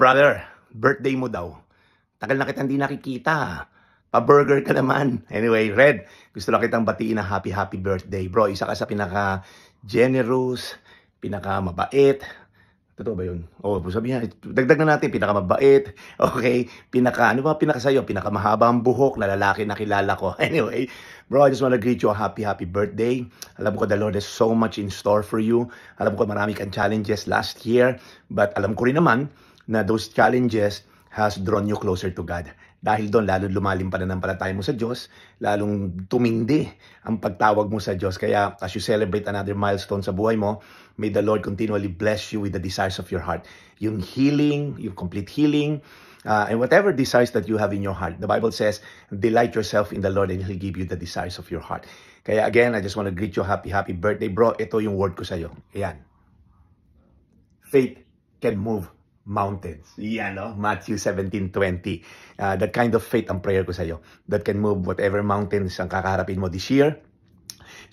brother, birthday mo daw. Tagal na kitang hindi nakikita. Pa-burger ka naman. Anyway, Red, gusto lang kitang batiin na happy birthday. Bro, isa ka sa pinaka-generous, pinaka-mabait. Totoo ba yun? Sabihin, dagdag na natin, pinaka-mabait. Okay? Ano ba pinaka sa'yo? Pinaka-mahaba ang buhok na lalaki na kilala ko. Anyway, bro, I just want to greet you a happy birthday. Alam ko the Lord has so much in store for you. Alam ko marami kang challenges last year. But alam ko rin naman na those challenges has drawn you closer to God. Dahil doon, lalong lumalim pa na pananampalataya mo sa Diyos, lalong tumindi ang pagtawag mo sa Diyos. Kaya as you celebrate another milestone sa buhay mo, may the Lord continually bless you with the desires of your heart. Yung healing, yung complete healing, and whatever desires that you have in your heart. The Bible says, delight yourself in the Lord and He'll give you the desires of your heart. Kaya again, I just want to greet you happy birthday, bro. Ito yung word ko sa'yo. Ayan. Faith can move mountains. Yan, no? Matthew 17:20. That kind of faith ang prayer ko sa'yo. That can move whatever mountains ang kakaharapin mo this year.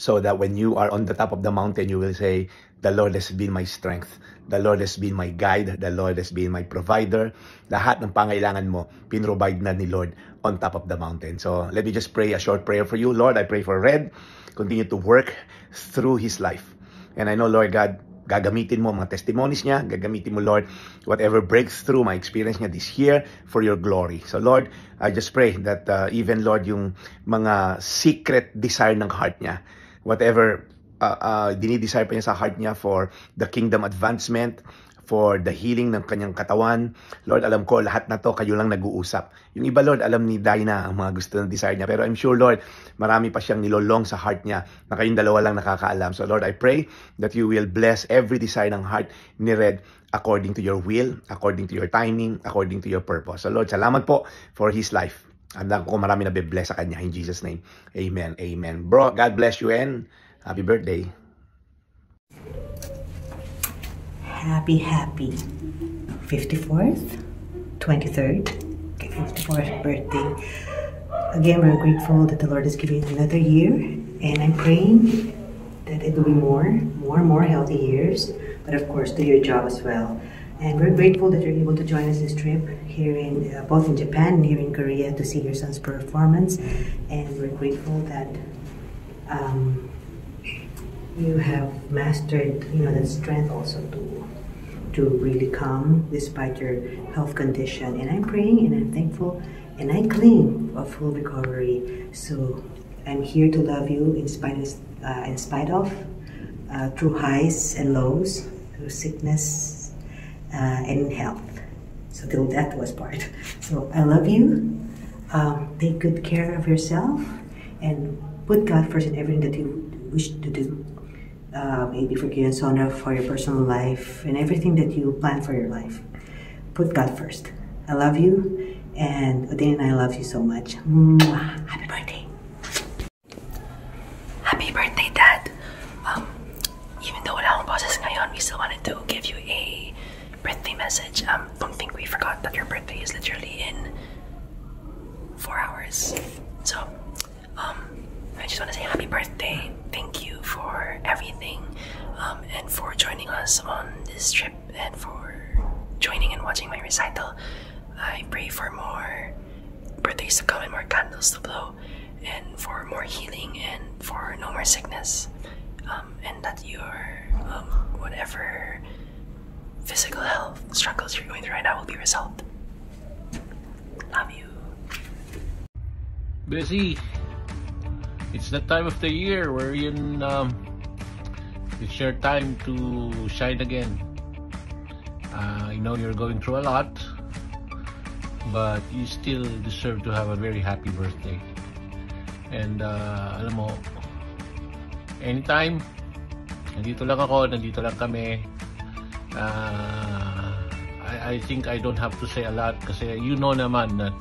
So that when you are on the top of the mountain, you will say, the Lord has been my strength. The Lord has been my guide. The Lord has been my provider. Lahat ng pangailangan mo, pinrovide na ni Lord on top of the mountain. So let me just pray a short prayer for you. Lord, I pray for Red. Continue to work through his life. And I know, Lord God, gagamitin mo mga testimonies niya, gagamitin mo, Lord, whatever breakthrough my experience niya this year for your glory. So, Lord, I just pray that even, Lord, yung mga secret desire ng heart niya, whatever dinidesire pa niya sa heart niya for the kingdom advancement, for the healing ng kanyang katawan. Lord, alam ko, lahat na to, kayo lang nag-uusap. Yung iba, Lord, alam ni Dinah ang mga gusto ng desire niya. Pero I'm sure, Lord, marami pa siyang nilolong sa heart niya na kayong dalawa lang nakakaalam. So, Lord, I pray that you will bless every desire ng heart ni Red according to your will, according to your timing, according to your purpose. So, Lord, salamat po for his life. Alam ko marami na be-bless sa kanya. In Jesus' name, amen, amen. Bro, God bless you and happy birthday. Happy 54th, 23rd, 54th birthday. Again, we're grateful that the Lord has given another year, and I'm praying that it will be more healthy years, but of course do your job as well. And we're grateful that you're able to join us this trip here in both in Japan and here in Korea to see your son's performance, and we're grateful that you have mastered, that strength also to really come despite your health condition. And I'm praying and I'm thankful and I claim a full recovery. So I'm here to love you in spite of through highs and lows, through sickness and health. So till death was part. So I love you. Take good care of yourself and put God first in everything that you wish to do. Maybe for you and Sona, for your personal life and everything that you plan for your life. Put God first. I love you, and Odin and I love you so much. Mwah. Happy birthday. Happy birthday, Dad. Even though wala akong boses ngayon, we still wanted to give you a birthday message. Don't think we forgot that your birthday is literally in 4 hours. So, I just want to say happy birthday. Thank you for everything, and for joining us on this trip, and for joining and watching my recital. I pray for more birthdays to come and more candles to blow, and for more healing and for no more sickness, and that your whatever physical health struggles you're going through right now will be resolved. Love you. Busy. It's that time of the year wherein it's your time to shine again. I know you're going through a lot, but you still deserve to have a very happy birthday. And alam mo, anytime, nandito lang ako, nandito lang kami. I think I don't have to say a lot kasi you know naman that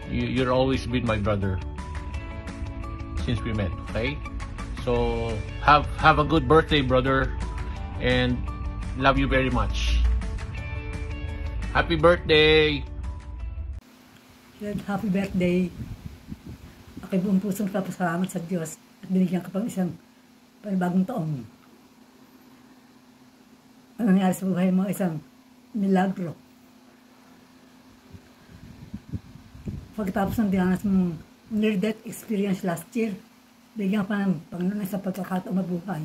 you're always been my brother since we met, okay? So have a good birthday, brother, and love you very much. Happy birthday. Happy birthday. Ako'y buong pusong papasalamat sa Diyos at binigyan ka pang isang panibagong taon. Ano nangyari sa buhay mo? Isang milagro. Pagkatapos ng dinanas mong near-death experience last year, bigyan pa ng Panginoon sa pagkakataong mabuhay.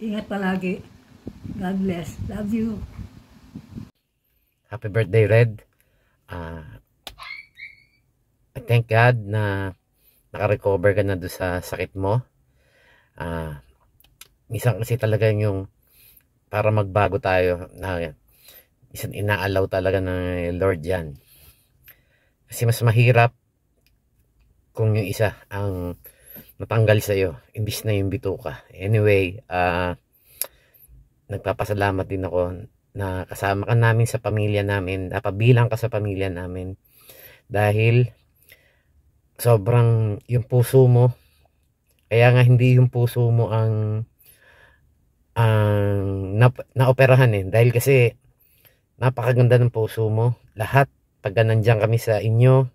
Ingat palagi. God bless. Love you. Happy birthday, Red. I thank God na naka-recover ka na doon sa sakit mo. Minsan kasi talaga yung para magbago tayo na minsan inaalaw talaga ng Lord yan. Kasi mas mahirap kung yung isa ang matanggal sa'yo, imbis na yung bituka. Anyway, nagpapasalamat din ako na kasama ka namin sa pamilya namin, napabilang ka sa pamilya namin. Dahil sobrang yung puso mo, kaya nga hindi yung puso mo ang naoperahan eh. Dahil kasi napakaganda ng puso mo. Lahat, pag nandiyan kami sa inyo,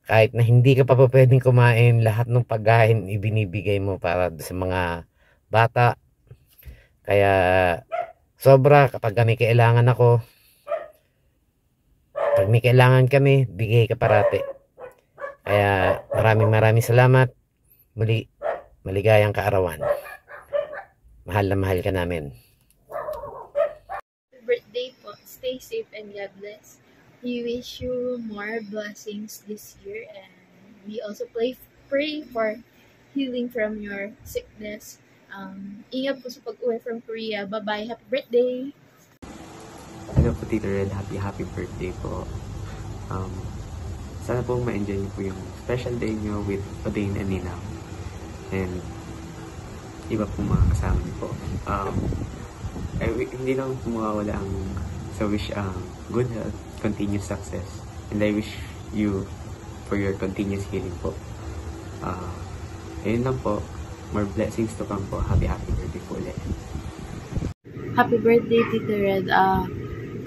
kahit na hindi ka pa pwedeng kumain, lahat ng pagkain ibinibigay mo para sa mga bata. Kaya sobra kapag may kailangan ako, pag may kailangan kami, bigay ka parati. Kaya maraming salamat. Muli, maligayang kaarawan. Mahal na mahal ka namin. Birthday po. Stay safe and God bless. We wish you more blessings this year, and we also pray for healing from your sickness. Ingat po sa pag-uwi from Korea. Bye-bye. Happy birthday! Hello po, Tito Red. Happy birthday po. Sana po ma-enjoy niyo po yung special day niyo with Odane and Nina. And iba po mga kasama niyo po. Hindi lang po mawawala ang sa wish good health, continuous success. And I wish you for your continuous healing po. Ayun lang po. More blessings to come po. Happy birthday po ulit. Happy birthday, Tito Red.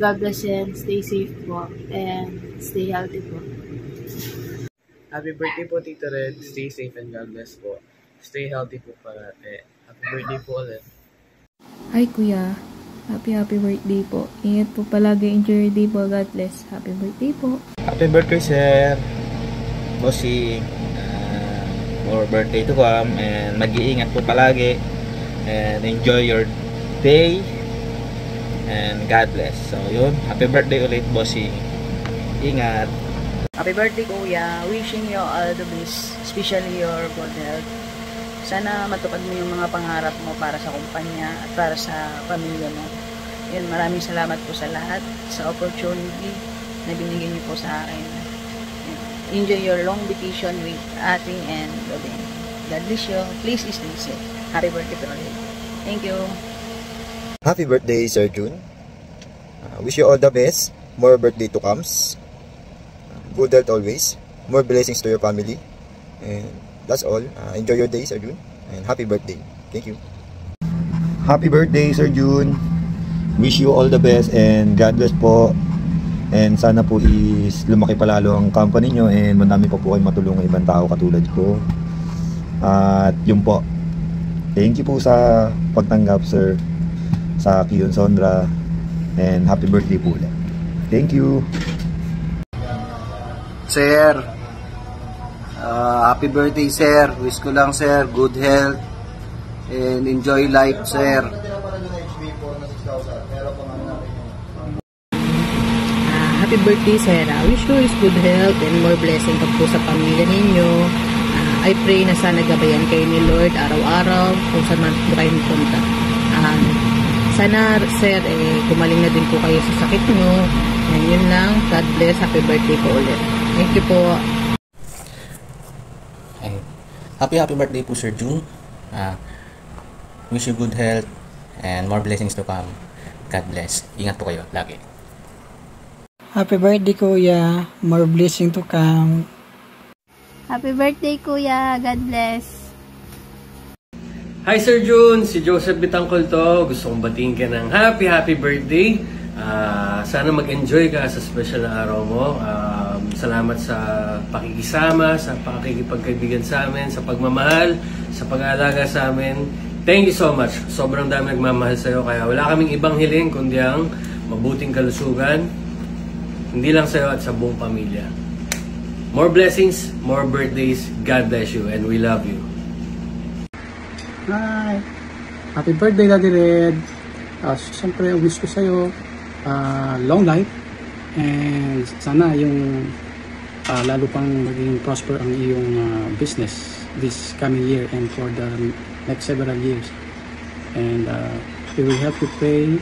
God bless you and stay safe po. And stay healthy po. Happy birthday po, Tito Red. Stay safe and God bless po. Stay healthy po parate. Happy birthday po ulit. Hi, Kuya. Happy birthday po. Ingat po palagi. Enjoy your day po. God bless. Happy birthday po. Happy birthday, sir. Bossy. More birthday to come. And mag-iingat po palagi. And enjoy your day. And God bless. So, yun. Happy birthday ulit, Bossy. Ingat. Happy birthday, Kuya. Wishing you all the best. Especially your good health. Sana matupad mo yung mga pangarap mo para sa kumpanya at para sa pamilya mo. Yun, maraming salamat po sa lahat, sa opportunity na binigyan niyo po sa akin. Enjoy your long vacation with Ating and Odane. God bless you. Please stay safe. Happy birthday po ulit. Thank you. Happy birthday, Sir June. Wish you all the best. More birthday to comes. Good health always. More blessings to your family. And that's all. Enjoy your day, Sir June. And happy birthday. Thank you. Happy birthday, Sir June. Wish you all the best and God bless po. And sana po is lumaki palalo ang company nyo and madami pa po kayo matulungan ibang tao katulad ko. At yun po. Thank you po sa pagtanggap, sir, sa Kiyon Sonra. And happy birthday po ulit. Thank you. Sir, happy birthday, sir. Wish ko lang, sir, good health and enjoy life, sir. Happy birthday, sir. Wish you is good health and more blessing po sa pamilya ninyo. I pray na sana gabayan kayo ni Lord araw-araw kung saan man po kayo punta. Sana, sir, kumaling na din po kayo sa sakit nyo. And yun lang. God bless. Happy birthday po ulit. Thank you po. Happy birthday po, Sir June. Wish you good health and more blessings to come. God bless. Ingat po kayo lagi. Happy birthday, Kuya. More blessing to come. Happy birthday, Kuya. God bless. Hi, Sir June. Si Joseph Bitangkol to. Gusto kong batiin ka ng happy birthday. Sana mag-enjoy ka sa special na araw mo. Salamat sa pakikisama, sa pakikipagkaibigan sa amin, sa pagmamahal, sa pag-aalaga sa amin. Thank you so much. Sobrang dami nagmamahal sa'yo, kaya wala kaming ibang hiling kundi ang mabuting kalusugan, hindi lang sa'yo at sa buong pamilya. More blessings, more birthdays. God bless you and we love you. Hi! Happy birthday, Daddy Red! Siyempre, wish ko sa'yo long life and sana yung lalo pang maging prosper ang iyong business this coming year and for the next several years. And we will help you pray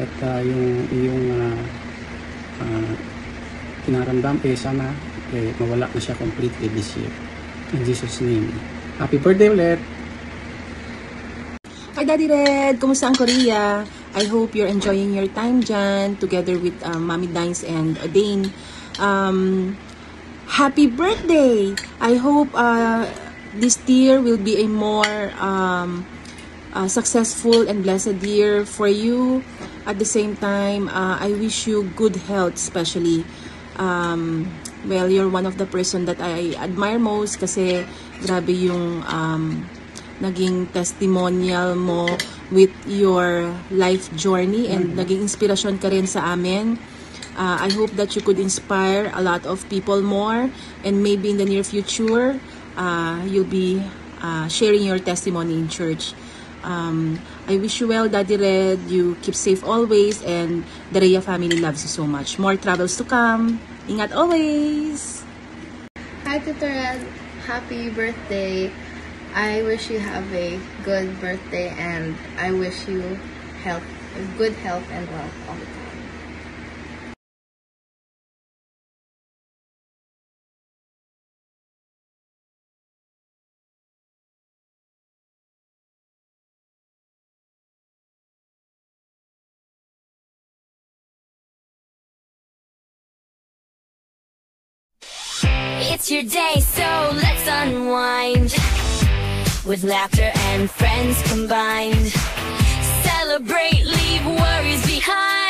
that yung iyong kinaramdam sana mawala na siya completely this year. In Jesus' name. Happy birthday ulit! Hi Daddy Red! Kumusta ang Korea? I hope you're enjoying your time dyan together with Mommy Dines and Dane. Happy birthday! I hope this year will be a more successful and blessed year for you. At the same time, I wish you good health, especially. Well, you're one of the person that I admire most kasi grabe yung naging testimonial mo with your life journey and naging inspirasyon ka rin sa amin. I hope that you could inspire a lot of people more and maybe in the near future, you'll be sharing your testimony in church. I wish you well, Daddy Red. You keep safe always and the Rhea family loves you so much. More travels to come. Ingat always! Hi, Tito Red. Happy birthday. I wish you have a good birthday and I wish you good health and wealth all the time. It's your day, so let's unwind with laughter and friends combined. Celebrate, leave worries behind.